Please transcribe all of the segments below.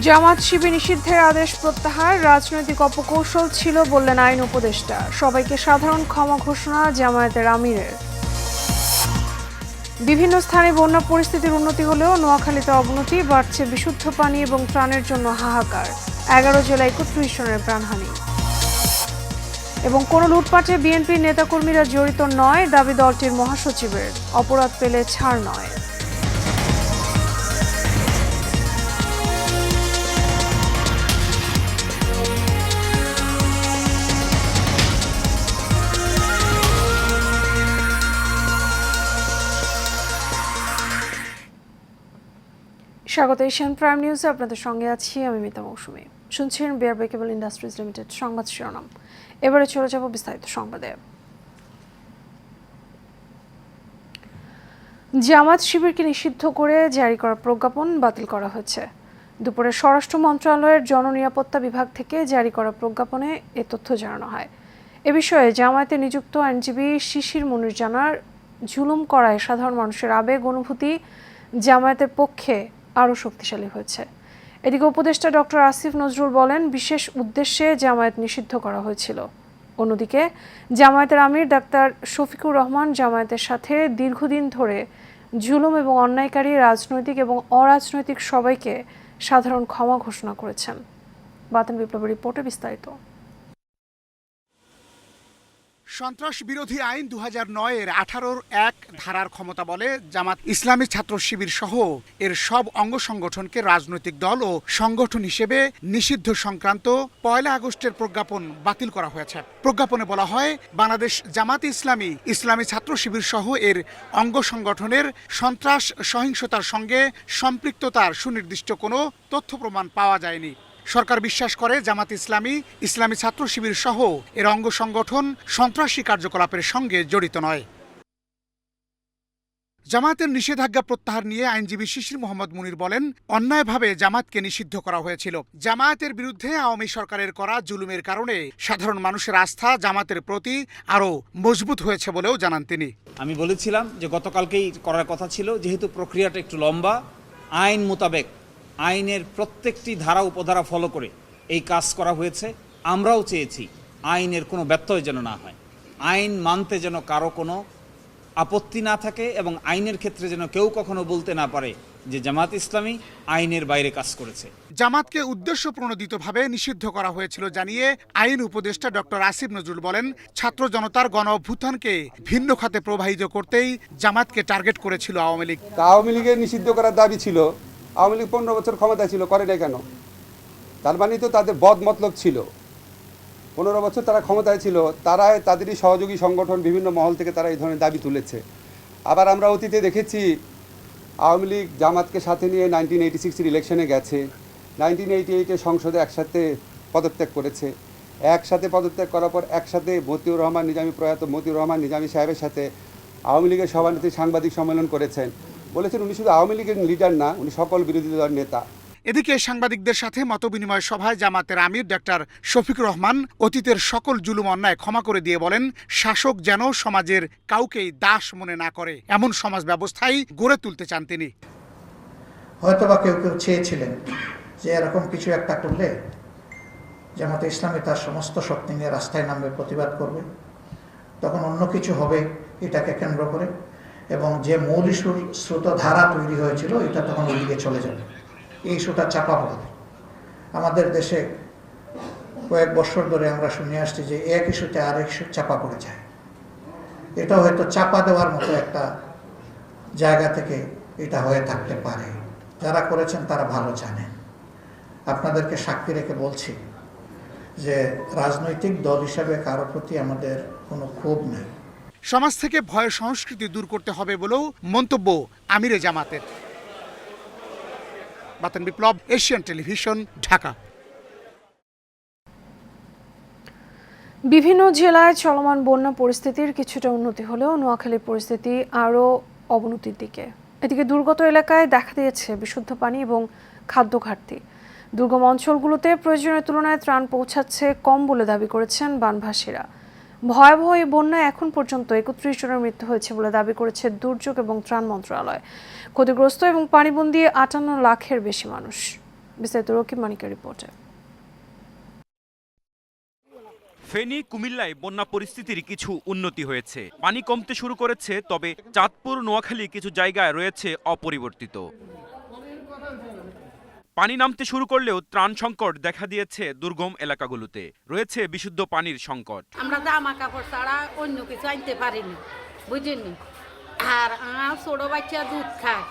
জামাত শিবির নিষিদ্ধের আদেশ প্রত্যাহার রাজনৈতিক অপকৌশল ছিল বললেন আইন উপদেষ্টা। সবাইকে সাধারণ ক্ষমা ঘোষণা জামায়াতের আমিরের। বিভিন্ন স্থানে বন্যা পরিস্থিতির উন্নতি হলেও নোয়াখালীতে অবনতি, বাড়ছে বিশুদ্ধ পানি এবং ত্রাণের জন্য হাহাকার। 11 জেলায় 31 জনের প্রাণহানি। এবং কোনো লুটপাটে বিএনপির নেতাকর্মীরা জড়িত নয় দাবি দলটির মহাসচিবের। অপরাধ পেলে ছাড় নয়। স্বাগত এশিয়ান প্রাইম নিউজে, আপনাদের সঙ্গে আছি আমি মিতা মৌসুমী। শুনছেন বিআরবি কেবল ইন্ডাস্ট্রিজ লিমিটেড সংবাদ শিরোনাম। এবারে চলে যাব বিস্তারিত সংবাদে। জামাত শিবিরকে নিষিদ্ধ করে জারি করা প্রজ্ঞাপন বাতিল করা হয়েছে। দুপুরে স্বরাষ্ট্র মন্ত্রণালয়ের জননিরাপত্তা বিভাগ থেকে জারি করা প্রজ্ঞাপনে এ তথ্য জানানো হয়। এ বিষয়ে জামায়াতে নিযুক্ত আইনজীবী শিশির মুনির জানার, জুলুম করায় সাধারণ মানুষের আবেগ অনুভূতি জামায়াতের পক্ষে আরও শক্তিশালী হয়েছে। এদিকে উপদেষ্টা ডক্টর আসিফ নজরুল বলেন, বিশেষ উদ্দেশ্যে জামায়াত নিষিদ্ধ করা হয়েছিল। অন্যদিকে জামায়াতের আমির ডাক্তার শফিকুর রহমান জামায়াতের সাথে দীর্ঘদিন ধরে জুলুম এবং অন্যায়কারী রাজনৈতিক এবং অরাজনৈতিক সবাইকে সাধারণ ক্ষমা ঘোষণা করেছেন। বাতেন বিপ্লবের রিপোর্টে বিস্তারিত। সন্ত্রাস বিরোধী আইন 2009-এর 18-1 ধারার ক্ষমতা বলে জামাত ইসলামী ছাত্র শিবির সহ এর সব অঙ্গ সংগঠনকে রাজনৈতিক দল ও সংগঠন হিসেবে নিষিদ্ধ সংক্রান্ত 1 আগস্টের প্রজ্ঞাপন বাতিল করা হয়েছে। প্রজ্ঞাপনে বলা হয়, বাংলাদেশ জামাত ইসলামী ইসলামী ছাত্র শিবির সহ এর অঙ্গ সংগঠনের সন্ত্রাস সহিংসতার সঙ্গে সম্পৃক্ততার সুনির্দিষ্ট কোনো তথ্য প্রমাণ পাওয়া যায়নি। সরকার বিশ্বাস করে জামাত ইসলামী ইসলামী ছাত্র শিবির সহ এর অঙ্গ সংগঠন সন্ত্রাসী কার্যকলাপের সঙ্গে জড়িত নয়। জামায়াতের নিষেধাজ্ঞা প্রত্যাহার নিয়ে আইনজীবী শিশির মোহাম্মদ মুনির বলেন, অন্যায়ভাবে জামাতকে নিষিদ্ধ করা হয়েছিল। জামায়াতের বিরুদ্ধে আওয়ামী সরকারের করা জুলুমের কারণে সাধারণ মানুষের আস্থা জামাতের প্রতি আরও মজবুত হয়েছে বলেও জানান তিনি। আমি বলেছিলাম যে গতকালকেই করার কথা ছিল, যেহেতু প্রক্রিয়াটা একটু লম্বা, আইন মোতাবেক আইনের প্রত্যেকটি ধারা উপধারা ফলো করে এই কাজ করা হয়েছে। আমরাও চেয়েছি আইনের কোনো ব্যত্যয় যেন না হয়, আইন মানতে যেন কারো কোনো আপত্তি না থাকে এবং আইনের ক্ষেত্রে যেন কেউ কখনো বলতে না পারে যে জামাত ইসলামী আইনের বাইরে কাজ করেছে। জামাতকে উদ্দেশ্য প্রণোদিতভাবে নিষিদ্ধ করা হয়েছিল জানিয়ে আইন উপদেষ্টা ডক্টর আসিফ নজরুল বলেন, ছাত্র জনতার গণ অভ্যুত্থানকে ভিন্ন খাতে প্রবাহিত করতেই জামাতকে টার্গেট করেছিল আওয়ামী লীগ। আওয়ামী লীগের নিষিদ্ধ করার দাবি ছিল, আওয়ামী লীগ 15 বছর ক্ষমতায় ছিল, করে নাই কেন? তার মানে তো তাদের বদ মতলব ছিল। 15 বছর তারা ক্ষমতায় ছিল, তারা তাদেরই সহযোগী সংগঠন বিভিন্ন মহল থেকে তারা এই ধরনের দাবি তুলেছে। আবার আমরা অতীতে দেখেছি আওয়ামী লীগ জামাতকে সাথে নিয়ে 1986-এর ইলেকশনে গেছে, 1988-এ সংসদে একসাথে পদত্যাগ করেছে। একসাথে পদত্যাগ করার পর একসাথে মতিউর রহমান নিজামী, প্রয়াত মতিউর রহমান নিজামী সাহেবের সাথে আওয়ামী লীগের সভানেত্রী সাংবাদিক সম্মেলন করেছেন। বলেছেন উনি শুধু আওয়ামী লীগের লিডার না, উনি সকল বিরোধী দলের নেতা। এদিকে সাংবাদিকদের সাথে মতবিনিময় সভায় জামাতের আমির ডাক্তার শফিকুর রহমান অতীতের সকল জুলুম অন্যায় ক্ষমা করে দিয়ে বলেন, শাসক যেন সমাজের কাউকেই দাস মনে না করে, এমন সমাজ ব্যবস্থাই গড়ে তুলতে চান তিনি। হয়তোবা কেউ কেউ চেয়েছিলেন যে এরকম কিছু একটা করলে জামাতে ইসলামী তার সমস্ত শক্তি নিয়ে রাস্তায় নামবে, প্রতিবাদ করবে, তখন অন্য কিছু হবে এটাকে কেন্দ্র করে, এবং যে মূল ইস্যুর স্রোতধারা তৈরি হয়েছিল এটা তখন ওইদিকে চলে যাবে, এই ইস্যুটা চাপা পড়বে। আমাদের দেশে কয়েক বছর ধরে আমরা শুনে আসছি যে এক ইস্যুতে আরেক ইস্যু চাপা পড়ে যায়। এটা হয়তো চাপা দেওয়ার মতো একটা জায়গা থেকে এটা হয়ে থাকতে পারে। যারা করেছেন তারা ভালো জানেন। আপনাদেরকে সাক্ষী রেখে বলছি যে রাজনৈতিক দল হিসাবে কারো প্রতি আমাদের কোনো ক্ষোভ নেই। সমাজ থেকে ভয় সংস্কৃতি দূর করতে হবে বলেও মন্তব্য আমিরে জামাতের। বাতেন বিপ্লব, এশিয়ান টেলিভিশন, ঢাকা। বিভিন্ন জেলায় চলমান বন্যা পরিস্থিতির কিছুটা উন্নতি হলেও নোয়াখালীর পরিস্থিতি আরও অবনতির দিকে। এদিকে দুর্গত এলাকায় দেখা দিয়েছে বিশুদ্ধ পানি এবং খাদ্য ঘাটতি। দুর্গম অঞ্চলগুলোতে প্রয়োজনের তুলনায় ত্রাণ পৌঁছাচ্ছে কম বলে দাবি করেছেন বানভাসীরা। ভয়াবহ এই বন্যায় এখন পর্যন্ত 31 জনের মৃত্যু হয়েছে বলে দাবি করেছে দুর্যোগ এবং ত্রাণ মন্ত্রণালয়। ক্ষতিগ্রস্ত এবং পানিবন্দী 58 লাখের বেশি মানুষ। বিস্তারিত রকিব মানিকের রিপোর্টে। ফেনী কুমিল্লায় বন্যা পরিস্থিতির কিছু উন্নতি হয়েছে, পানি কমতে শুরু করেছে, তবে চাঁদপুর নোয়াখালী কিছু জায়গায় রয়েছে অপরিবর্তিত। পানি নামতে শুরু করলেও ত্রাণ সংকট দেখা দিয়েছে দুর্গম এলাকাগুলোতে, রয়েছে বিশুদ্ধ পানির সংকট। আমরা জামা কাপড় ছাড়া অন্য কিছু আনতে পারিনি, বুঝেননি। আর ছোট বাচ্চা দুধ খায়,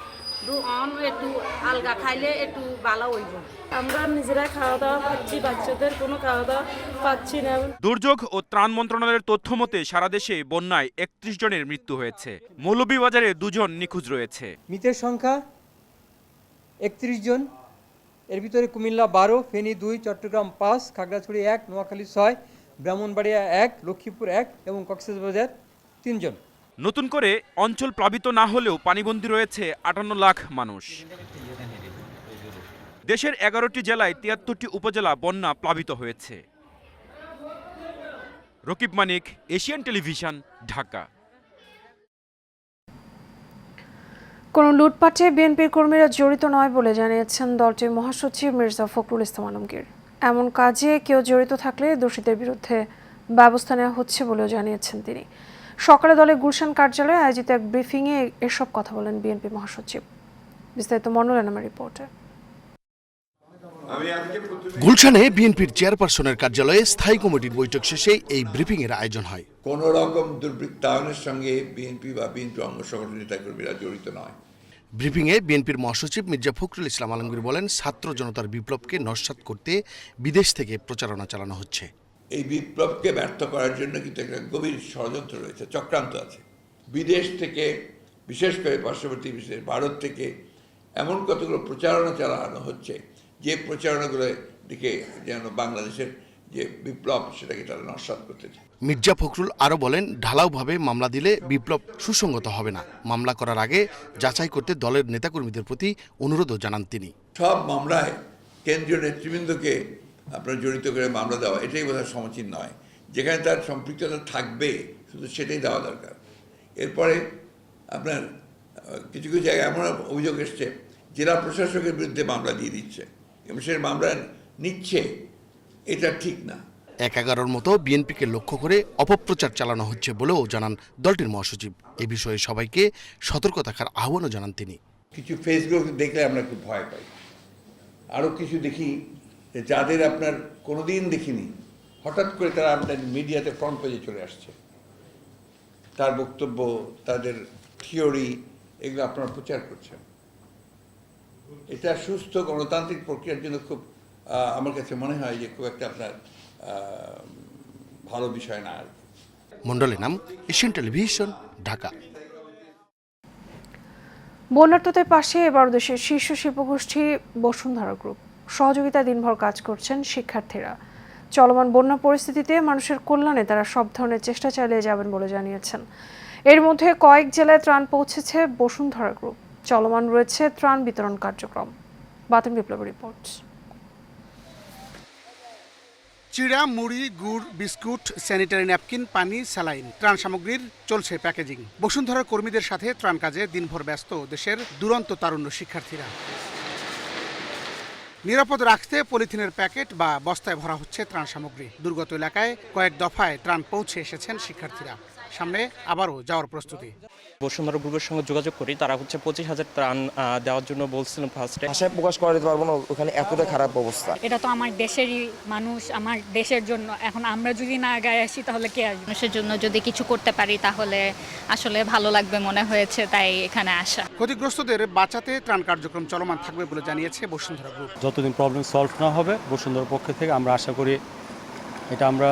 একটু আলগা খাইলে একটু ভালো হইব। আমরা নিজেরা খাওয়া দাওয়া পাচ্ছি, বাচ্চাদের কোনো খাওয়া দাওয়া পাচ্ছি না। দুর্যোগ ও ত্রাণ মন্ত্রণালয়ের তথ্য মতে সারা দেশে বন্যায় ৩১ জনের মৃত্যু হয়েছে, মৌলভীবাজারে 2 জন নিখোঁজ রয়েছে। মৃতের সংখ্যা ৩১ জন, এর ভিতরে কুমিল্লা 12, ফেনী 2, চট্টগ্রাম 5, খাগড়াছড়ি 1, নোয়াখালী 6, ব্রাহ্মণবাড়িয়া 1, লক্ষ্মীপুর 1 এবং কক্সবাজার 3 জন। নতুন করে অঞ্চল প্লাবিত না হলেও পানিবন্দী রয়েছে 58 লাখ মানুষ। দেশের 11টি জেলায় 73টি উপজেলা বন্যা প্লাবিত হয়েছে। রকিব মানিক, এশিয়ান টেলিভিশন, ঢাকা। কোনো লুটপাটে বিএনপির কর্মীরা জড়িত নয় বলে জানিয়েছেন দলটির মহাসচিব মির্জা ফখরুল ইসলাম আলমগীর। এমন কাজে কেউ জড়িত থাকলে দোষীদের বিরুদ্ধে ব্যবস্থা নেওয়া হচ্ছে বলেও জানিয়েছেন তিনি। সকালে দলের গুলশান কার্যালয়ে আয়োজিত এক ব্রিফিংয়ে এসব কথা বলেন বিএনপি মহাসচিব। বিস্তারিত মনোরা নামের রিপোর্টে। গুলশানে বিএনপির চেয়ারপারসনের কার্যালয়ে স্থায়ী কমিটির বৈঠক শেষে এই ব্রিফিং এর আয়োজন হয়। কোন রকম দুর্বৃত্তায়নের সঙ্গে বিএনপি বা বিএনপি অঙ্গ সংগঠন নেতাকর্মীরা জড়িত নয়। ব্রিফিংয়ে বিএনপির মহাসচিব মির্জা ফখরুল ইসলাম আলমগীর বলেন, ছাত্র জনতার বিপ্লবকে নস্যাৎ করতে বিদেশ থেকে প্রচারণা চালানো হচ্ছে। এই বিপ্লবকে ব্যর্থ করার জন্য কিন্তু একটা গভীর ষড়যন্ত্র রয়েছে, চক্রান্ত আছে। বিদেশ থেকে, বিশেষ করে পার্শ্ববর্তী বিশেষ ভারত থেকে এমন কতগুলো প্রচারণা চালানো হচ্ছে যে প্রচারণাগুলো দিকে যেন বাংলাদেশের যে বিপ্লব সেটাকে তারা নস্যাৎ করতে চায়। মির্জা ফখরুল আরও বলেন, ঢালাওভাবে মামলা দিলে বিপ্লব সুসংগত হবে না। মামলা করার আগে যাচাই করতে দলের নেতাকর্মীদের প্রতি অনুরোধও জানান তিনি। সব মামলায় কেন্দ্রীয় নেতৃবৃন্দকে আপনার জড়িত করে মামলা দেওয়া এটাই বোধহয় সমীচীন নয়। যেখানে তার সম্পৃক্ততা থাকবে শুধু সেটাই দেওয়া দরকার। এরপরে আপনার কিছু কিছু জায়গায় এমন অভিযোগ এসছে জেলা প্রশাসকের বিরুদ্ধে মামলা দিয়ে দিচ্ছে এবং সে মামলা নিচ্ছে, এটা ঠিক না। ১/১১ মতো বিএনপিকে লক্ষ্য করে অপপ্রচার চালানো হচ্ছে বলেও জানান দলটির মহাসচিব। এ বিষয়ে সবাইকে সতর্ক থাকার আহ্বানও জানান তিনি। কিছু ফেসবুক দেখলে আমরা খুব ভয় পাই। আরও কিছু দেখি যাদের আপনার কোনোদিন দেখিনি, হঠাৎ করে তারা আপনার মিডিয়াতে ফ্রন্ট পেজে চলে আসছে, তার বক্তব্য, তাদের থিওরি এগুলো আপনারা প্রচার করছেন। এটা সুস্থ গণতান্ত্রিক প্রক্রিয়ার জন্য খুব আমার কাছে মনে হয় যে খুব একটা আপনার ভালো বিষয় না। মন্ডলের নাম, এশিয়ান টেলিভিশন, ঢাকা। বন্যার্তদের পাশে এবার দেশের শীর্ষ শিল্পগোষ্ঠী বসুন্ধরা গ্রুপ সহযোগিতায় দিনভর কাজ করছেন শিক্ষার্থীরা। চলমান বন্যা পরিস্থিতিতে মানুষের কল্যাণে তারা সব ধরনের চেষ্টা চালিয়ে যাবেন বলে জানিয়েছেন। এর মধ্যে কয়েক জেলায় ত্রাণ পৌঁছেছে বসুন্ধরা গ্রুপ। চলমান রয়েছে ত্রাণ বিতরণ কার্যক্রম। বাতিন বিপ্লবের রিপোর্ট। চিড়া, মুড়ি, গুড়, বিস্কুট, স্যানিটারি ন্যাপকিন, পানি, স্যালাইন, ত্রাণ সামগ্রীর চলছে প্যাকেজিং। বসুন্ধরার কর্মীদের সাথে ত্রাণ কাজে দিনভর ব্যস্ত দেশের দুরন্ত তারুণ্য শিক্ষার্থীরা। নিরাপদ রাখতে পলিথিনের প্যাকেট বা বস্তায় ভরা হচ্ছে ত্রাণ সামগ্রী। দুর্গত এলাকায় কয়েক দফায় ত্রাণ পৌঁছে এসেছেন শিক্ষার্থীরা। সামনে আবারও যাওয়ার প্রস্তুতি। বসুন্ধরা গ্রুপের সঙ্গে যোগাযোগ করি, তারা 25,000 ত্রাণ দেওয়ার জন্য বলছিলেন। ফার্স্টে ভাষায় প্রকাশ করে দিতে পারবো না, ওখানে এতটা খারাপ অবস্থা। এটা তো আমার দেশেরই মানুষ, আমার দেশের জন্য। এখন আমরা যদি না গায়ে আসি তাহলে কে আসবে? মানুষের জন্য যদি কিছু করতে পারি তাহলে আসলে ভালো লাগবে মনে হয়েছে, তাই এখানে আসা। ক্ষতিগ্রস্তদের বাঁচাতে ত্রাণ কার্যক্রম চলমান থাকবে বলে জানিয়েছে বসুন্ধরা গ্রুপ। যতদিন প্রবলেম সলভ না হবে বসুন্ধরার পক্ষ থেকে আমরা আশা করি এটা আমরা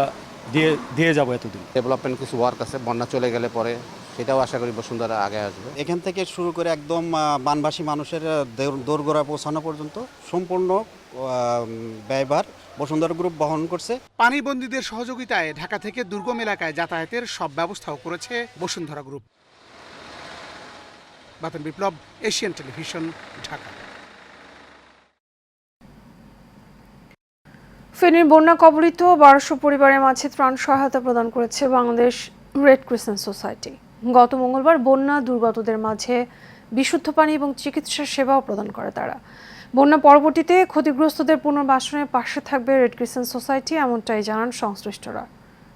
দিয়ে যাবো। এতদিন ডেভেলপমেন্ট কিছু ওয়ার্ক আছে, বন্যা চলে গেলে পরে সেটাও আশা করি বসুন্ধরা আগে আসবে। এখান থেকে শুরু করে একদম বানবাসী মানুষের দোরগোড়া পৌঁছানো পর্যন্ত সম্পূর্ণ ব্যয়ভার বসুন্ধরা গ্রুপ বহন করছে। পানিবন্দীদের সহযোগিতায় ঢাকা থেকে দুর্গম এলাকায় যাতায়াতের সব ব্যবস্থাও করেছে বসুন্ধরা গ্রুপ। বাতিন বিপ্লব, এশিয়ান টেলিভিশন, ঢাকা। ফেনীর বন্যা কবলিত 1200 পরিবারের মাঝে ত্রাণ সহায়তা প্রদান করেছে বাংলাদেশ রেড ক্রিসেন্ট সোসাইটি। গত মঙ্গলবার বন্যা দুর্গতদের মাঝে বিশুদ্ধ পানি এবং চিকিৎসা সেবাও প্রদান করে তারা। বন্যা পরবর্তীতে ক্ষতিগ্রস্তদের পুনর্বাসনের পাশে থাকবে রেড ক্রিসেন্ট সোসাইটি, এমনটাই জানান সংশ্লিষ্টরা।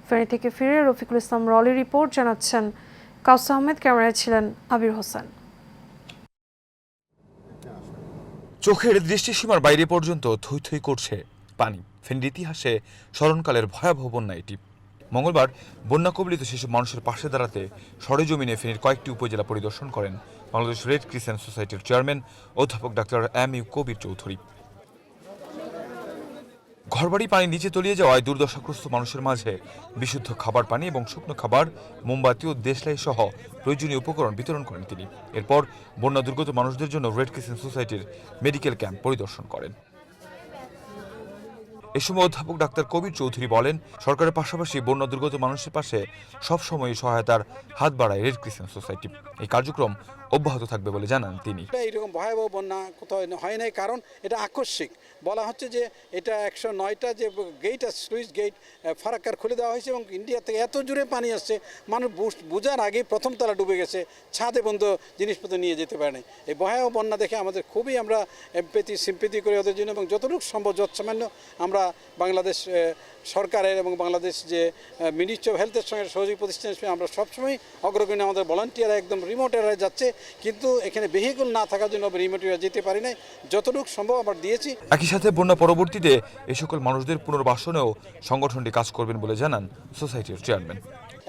ফেনী থেকে ফিরে রফিকুল ইসলাম রলি রিপোর্ট, জানাচ্ছেন কাউসার আহমেদ, ক্যামেরায় ছিলেন আবির হোসেন। চোখের দৃষ্টিসীমার বাইরে পর্যন্ত থই থই করছে পানি। ফেনীর ইতিহাসে স্মরণকালের ভয়াবহ বন্যা এটি। মঙ্গলবার বন্যা কবলিত সেসব মানুষের পাশে দাঁড়াতে সরেজমিনে ফেনীর কয়েকটি উপজেলা পরিদর্শন করেন বাংলাদেশ রেড ক্রিসেন্ট সোসাইটির চেয়ারম্যান অধ্যাপক ডাক্তার এম.ইউ. কবির চৌধুরী। ঘরবাড়ি পানি নিচে তলিয়ে যাওয়ায় দুর্দশাগ্রস্ত মানুষের মাঝে বিশুদ্ধ খাবার পানি এবং শুকনো খাবার, মোমবাতি ও দেশলাই সহ প্রয়োজনীয় উপকরণ বিতরণ করেন তিনি। এরপর বন্যা দুর্গত মানুষদের জন্য রেড ক্রিসেন্ট সোসাইটির মেডিকেল ক্যাম্প পরিদর্শন করেন। এ সময় অধ্যাপক ডাক্তার কবির চৌধুরী বলেন, সরকারের পাশাপাশি বন্যা দুর্গত মানুষের পাশে সবসময় সহায়তার হাত বাড়ায় রেড ক্রিসেন্ট সোসাইটি। এই কার্যক্রম অব্যাহত থাকবে বলে জানান তিনি। এইরকম ভয়াবহ বন্যা কোথাও হয় নাই, কারণ এটা আকস্মিক। বলা হচ্ছে যে এটা 109টা যে গেট আছে, স্লুইস গেট ফারাক্কার খুলে দেওয়া হয়েছে এবং ইন্ডিয়া থেকে এত জোরে পানি আসছে, মানুষ বোঝার আগেই প্রথম তলা ডুবে গেছে, ছাদে বন্ধ জিনিসপত্র নিয়ে যেতে পারে না। এই ভয়াবহ বন্যা দেখে আমাদের খুবই আমরা সিম্পেথি করি ওদের জন্য, এবং যতটুকু সম্ভব যৎসামান্য আমরা বাংলাদেশ সরকারের এবং বাংলাদেশ যে মিনিস্ট্রি অফ হেলথের সঙ্গে সহযোগী প্রতিষ্ঠান হিসেবে আমরা সবসময় অগ্রগণ্য। আমাদের ভলান্টিয়াররা একদম রিমোট এরিয়ায় যাচ্ছে, কিন্তু এখানে ভেহিকল না থাকার জন্য রিমোট এরিয়া যেতে পারি নাই, যতটুকু সম্ভব আমরা দিয়েছি। একই সাথে বন্যা পরবর্তীতে এ সকল মানুষদের পুনর্বাসনেও সংগঠনটি কাজ করবেন বলে জানান সোসাইটির চেয়ারম্যান।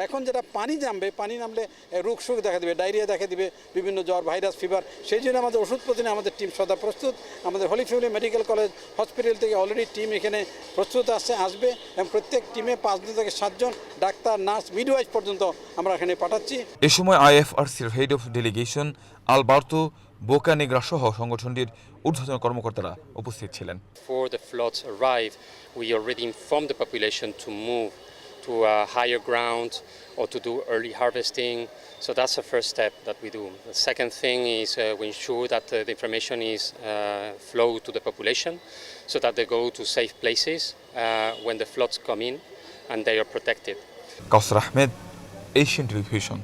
এখন যেটা পানি নামলে রোগ শোক দেখা দেবে, ডায়রিয়া দেখা দিবে, বিভিন্ন জ্বর, ভাইরাস, ফিভার। সেই জন্য আমাদের ওষুধ প্রতিদিন আমাদের টিম সদা প্রস্তুত। আমাদের হলি ফ্যামিলি মেডিকেল কলেজ হসপিটাল থেকে অলরেডি টিম এখানে প্রস্তুত আসবে, এবং প্রত্যেক টিমে 5 থেকে 7 জন ডাক্তার, নার্স, মিডওয়াইফ পর্যন্ত আমরা এখানে পাঠাচ্ছি। এ সময় IFRCর হেড অফ ডেলিগেশন আলবার্তো বোকানেগ্রা সহ সংগঠনটির ঊর্ধ্বতন কর্মকর্তারা উপস্থিত ছিলেন। Before the floods arrive, we already informed the population to move to a higher ground or to do early harvesting. So that's the first step that we do. The second thing is we ensure that the information is flow to the population so that they go to safe places when the floods come in and they are protected. Kausar Ahmed, Asian television.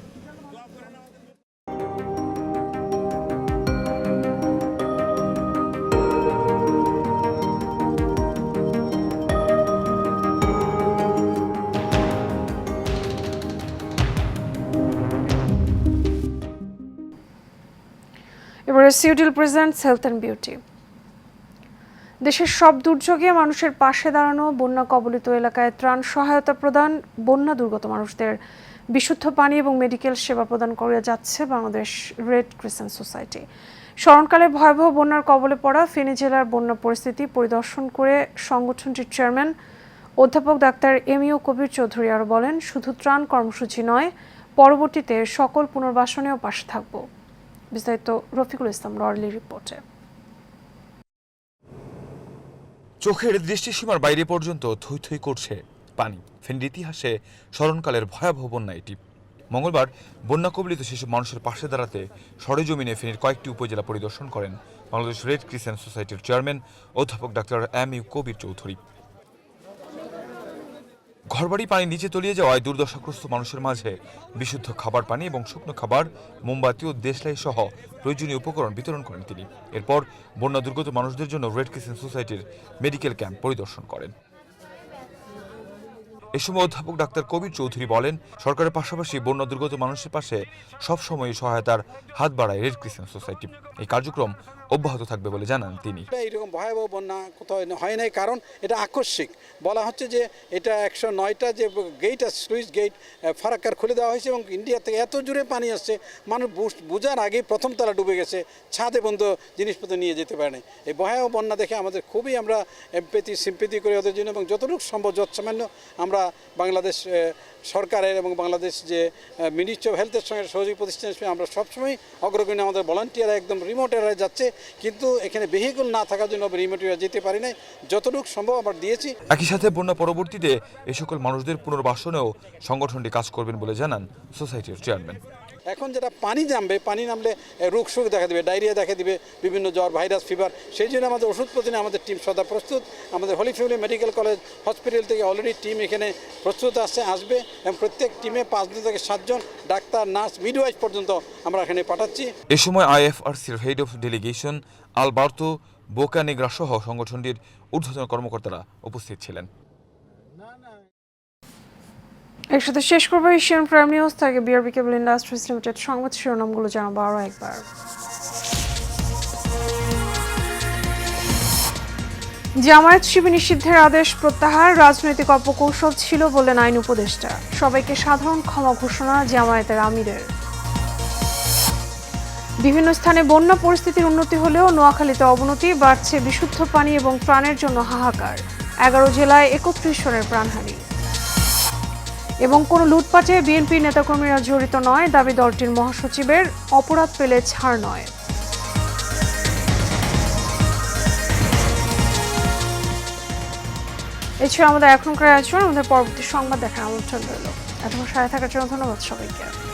এবারে সিউডিল presents health and beauty. দেশের সব দুর্যোগে মানুষের পাশে দাঁড়ানো, বন্যা কবলিত এলাকায় ত্রাণ সহায়তা প্রদান, বন্যা দুর্গত মানুষদের বিশুদ্ধ পানি এবং মেডিকেল সেবা প্রদান করে যাচ্ছে বাংলাদেশ রেড ক্রিসেন্ট সোসাইটি। স্মরণকালে ভয়াবহ বন্যার কবলে পড়া ফেনী জেলার বন্যা পরিস্থিতি পরিদর্শন করে সংগঠনটির চেয়ারম্যান অধ্যাপক ডাক্তার এম.ইউ. কবির চৌধুরী আরও বলেন, শুধু ত্রাণ কর্মসূচি নয়, পরবর্তীতে সকল পুনর্বাসনেও পাশে থাকব। বিস্তারিত রফিকুল ইসলাম রলি রিপোর্টে। চোখের দৃষ্টিসীমার বাইরে পর্যন্ত থই থই করছে পানি। ফেনীর ইতিহাসে স্মরণকালের ভয়াবহ বন্যা এটি। মঙ্গলবার বন্যা কবলিত সেসব মানুষের পাশে দাঁড়াতে সরেজমিনে ফেনীর কয়েকটি উপজেলা পরিদর্শন করেন বাংলাদেশ রেড ক্রিসেন্ট সোসাইটির চেয়ারম্যান অধ্যাপক ডাক্তার এম.ইউ. কবির চৌধুরী। ঘরবাড়ি পানি নিচে তলিয়ে যাওয়ায় দুর্দশাগ্রস্ত মানুষের মাঝে বিশুদ্ধ খাবার পানি এবং শুকনো খাবার, মোমবাতি ও দেশলাই সহ প্রয়োজনীয় উপকরণ বিতরণ করেন তিনি। এরপর বন্যা দুর্গত মানুষদের জন্য রেড ক্রিসেন্ট সোসাইটির মেডিকেল ক্যাম্প পরিদর্শন করেন। এ সময় অধ্যাপক ডাক্তার কবির চৌধুরী বলেন, সরকারের পাশাপাশি বন্যা দুর্গত মানুষের পাশে সবসময় সহায়তার হাত বাড়ায় রেড ক্রিসেন্ট সোসাইটি। এই কার্যক্রম অব্যাহত থাকবে বলে জানান তিনি। এইরকম ভয়াবহ বন্যা কোথাও হয় নাই, কারণ এটা আকস্মিক। বলা হচ্ছে যে এটা 109টা যে গেট আছে, স্লুইস গেট ফারাক্কার খুলে দেওয়া হয়েছে, এবং ইন্ডিয়া থেকে এত জোরে পানি আসছে, মানুষ বোঝার আগেই প্রথম তলা ডুবে গেছে, ছাদে বন্ধ জিনিসপত্র নিয়ে যেতে পারে না। এই ভয়াবহ বন্যা দেখে আমাদের খুবই আমরা সিম্পেথি করি ওদের জন্য, এবং যতটুকু সম্ভব যৎসামান্য আমরা বাংলাদেশ সরকারের এবং বাংলাদেশ যে মিনিস্ট্রি অফ হেলথের সঙ্গে সহযোগী প্রতিষ্ঠান হিসেবে আমরা সবসময় অগ্রগণ্য। আমাদের ভলান্টিয়াররা একদম রিমোট এরিয়ায় যাচ্ছে, কিন্তু এখানে ভেহিকল না থাকার জন্য রিমোট এরিয়া যেতে পারি নাই, যতটুকু সম্ভব আমরা দিয়েছি। একই সাথে বন্যা পরবর্তীতে এ সকল মানুষদের পুনর্বাসনেও সংগঠনটি কাজ করবেন বলে জানান সোসাইটির চেয়ারম্যান। এখন যেটা পানি নামলে রোগ শোক দেখা দেবে, ডায়রিয়া দেখা দিবে, বিভিন্ন জ্বর, ভাইরাস, ফিভার। সেই জন্য আমাদের ওষুধ প্রতিদিন আমাদের টিম সদা প্রস্তুত। আমাদের হলি ফ্যামিলি মেডিকেল কলেজ হসপিটাল থেকে অলরেডি টিম এখানে প্রস্তুত আসবে, এবং প্রত্যেক টিমে 5 থেকে 7 জন ডাক্তার, নার্স, মিডওয়াইফ পর্যন্ত আমরা এখানে পাঠাচ্ছি। এ সময় IFRCর হেড অফ ডেলিগেশন আলবার্তো বোকা নিগ্রা সহ সংগঠনটির ঊর্ধ্বতন কর্মকর্তারা উপস্থিত ছিলেন। একসাথে শেষ করবো এশিয়ান প্রাইম নিউজ থেকে বিআরবি কেবল ইন্ডাস্ট্রিজ লিমিটেড সংবাদ শিরোনামগুলো জানাবো আরও একবার। জামায়াত শিবির নিষিদ্ধের আদেশ প্রত্যাহার রাজনৈতিক অপকৌশল ছিল বললেন আইন উপদেষ্টা। সবাইকে সাধারণ ক্ষমা ঘোষণা জামায়াতের আমিরের। বিভিন্ন স্থানে বন্যা পরিস্থিতির উন্নতি হলেও নোয়াখালীতে অবনতি, বাড়ছে বিশুদ্ধ পানি এবং ত্রাণের জন্য হাহাকার। 11 জেলায় 31 জনের প্রাণহানি। এবং কোনো লুটপাটে বিএনপি নেতাকর্মীরা জড়িত নয়, দাবি দলটির মহাসচিবের। অপরাধ পেলে ছাড় নয়। এছাড়া আমাদের এখনকার আয়োজন, আমাদের পরবর্তী সংবাদ দেখার আমন্ত্রণ রইল। এতক্ষণ সাথে থাকার জন্য ধন্যবাদ সবাইকে।